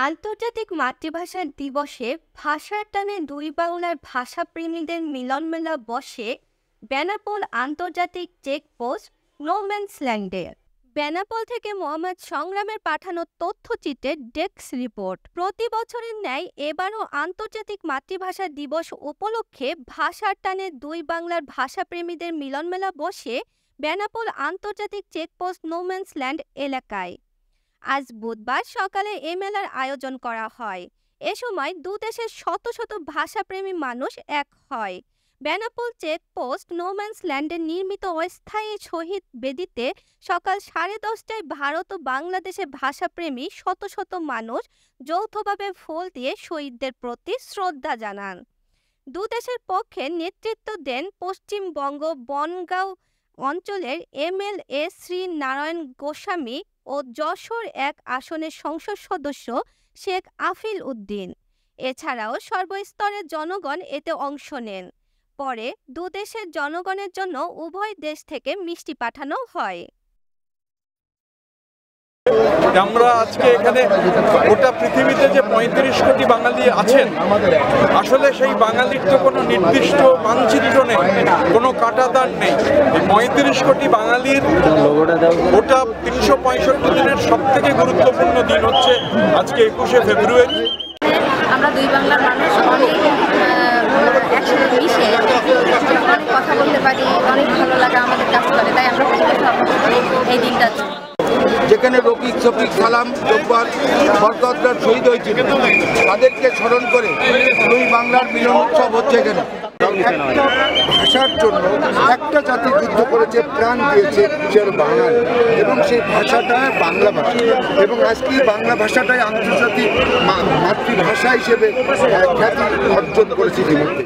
আন্তর্জাতিক মাতৃভাষা দিবসে ভাষার টানে দুই বাংলার ভাষাপ্রেমীদের মিলনমেলা বসে বেনাপোল আন্তর্জাতিক চেকপোস্ট নোম্যান্সল্যান্ডে। বেনাপোল থেকে মোহাম্মদ সংগ্রামের পাঠানো তথ্যচিত্রের ডেস্ক রিপোর্ট। প্রতি বছরের ন্যায় এবারও আন্তর্জাতিক মাতৃভাষা দিবস উপলক্ষে ভাষার টানে দুই বাংলার ভাষাপ্রেমীদের মিলনমেলা বসে বেনাপোল আন্তর্জাতিক চেকপোস্ট নোম্যান্সল্যান্ড এলাকায়। আজ বুধবার সকালে এ মেলার আয়োজন করা হয়। এ সময় দুদেশের শত শত ভাষাপ্রেমী মানুষ এক হয়। বেনাপোল চেকপোস্ট নোম্যান্সল্যান্ডে নির্মিত অস্থায়ী শহীদ বেদিতে সকাল 10:30টায় ভারত ও বাংলাদেশের ভাষাপ্রেমী শত শত মানুষ যৌথভাবে ফুল দিয়ে শহীদদের প্রতি শ্রদ্ধা জানান। দুদেশের পক্ষে নেতৃত্ব দেন পশ্চিমবঙ্গ বনগাঁও অঞ্চলের MLA শ্রী নারায়ণ গোস্বামী ও যশোর 1 আসনের সংসদ সদস্য শেখ আফিল উদ্দিন। এছাড়াও সর্বস্তরের জনগণ এতে অংশ নেন। পরে দুদেশের জনগণের জন্য উভয় দেশ থেকে মিষ্টি পাঠানো হয়। আমরা আজকে এখানে গোটা পৃথিবীতে যে 35 কোটি বাঙালি আছেন, আসলে সেই বাঙালির তো কোনো নির্দিষ্ট মানচিত্র নেই, কোনো কাঁটাতার নেই। 35 কোটি বাঙালির গোটা 365 দিনের সব থেকে গুরুত্বপূর্ণ দিন হচ্ছে আজকে 21শে ফেব্রুয়ারি। আমরা দুই বাংলার মানুষ অনেক একসাথে মিশে অনেক কথা বলতে পারি, অনেক ভালো লাগা আমাদের কাজ করে, তাই আমরা এই দিনটা যেখানে রফিক শফিক সালাম জব্বার বরকতরা শহীদ হয়েছিল তাদেরকে স্মরণ করে দুই বাংলার মিলন উৎসব হচ্ছে এখানে। একটা ভাষার জন্য একটা জাতি যুদ্ধ করেছে, প্রাণ দিয়েছে, সে বাঙাল, এবং সেই ভাষাটা বাংলা ভাষা, এবং আজকে বাংলা ভাষাটাই আন্তর্জাতিক মাতৃভাষা হিসেবে খ্যাতি অর্জন করেছে ইতিমধ্যে।